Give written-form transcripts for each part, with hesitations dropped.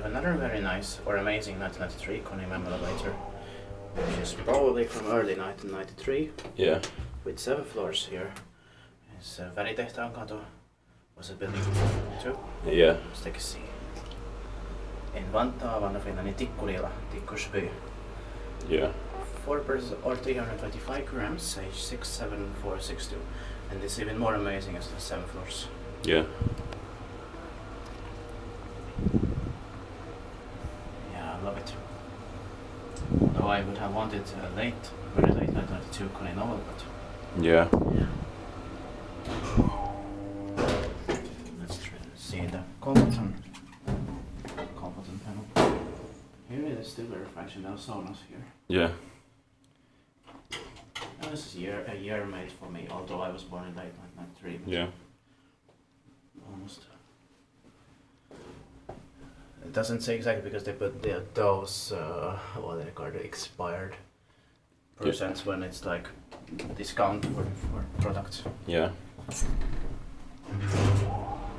have another very nice or amazing 1993 Kone elevator, which is probably from early 1993. Yeah. With 7 floors here. It's Väritehtaankatu. Was it building 2? Yeah. Let's take a see. In Vantaa, Finland, Tikkurila, Tikkursby. Yeah. 4 persons or 325 grams, age 67462. And it's even more amazing as the 7 floors. Yeah. Yeah, I love it. Although I would have wanted very late 1992 Kone novel, but Yeah. let's try to see the competent panel. Here it is still very functional saunas here. Yeah. And this is a year made for me, although I was born in late 1993. Yeah. Almost. It doesn't say exactly because they put those what they call the expired percents when it's like discount for products. Yeah.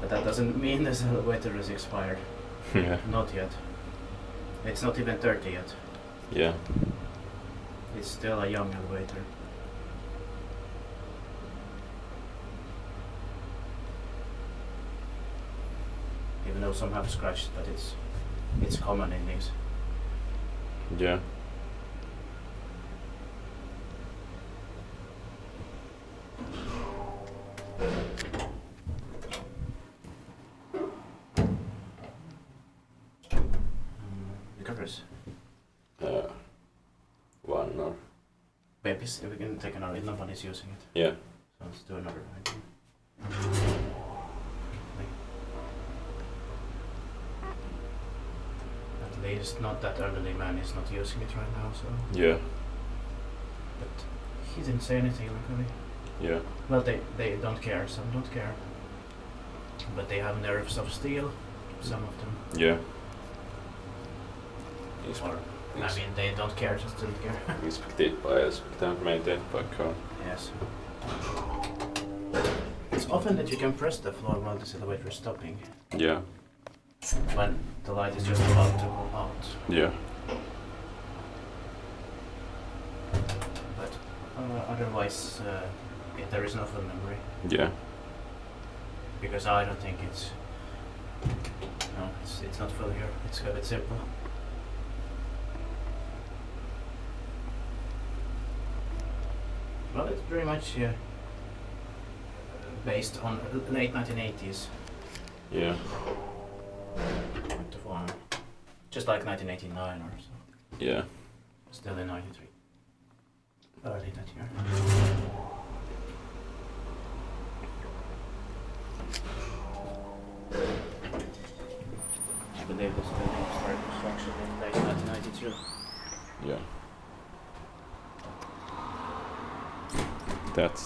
But that doesn't mean this elevator is expired. Yeah. Not yet. It's not even 30 yet. Yeah. It's still a young elevator. Even though some have scratched, but it's common in these. Yeah. The covers. One or Babies, we can take another. Nobody's using it. yeah. So let's do another item. At least not that elderly man is not using it right now, so. Yeah. But he didn't say anything luckily. Yeah. Well, they don't care, some don't care. But they have nerves of steel, some of them. Yeah. Or, I mean, they don't care, just don't care. Inspektiivpajas pitää maintain paikkaa. Yes. It's often that you can press the floor while this elevator is stopping. Yeah. When the light is just about to go out. Yeah. But otherwise, there is no full memory. Yeah. Because I don't think it's... No, it's not full here. It's a bit simple. Well, it's pretty much based on late 1980s. Yeah. Just like 1989 or so. Yeah. Still in 93. Early that year. I believe this building started construction in late 1992. Yeah. That's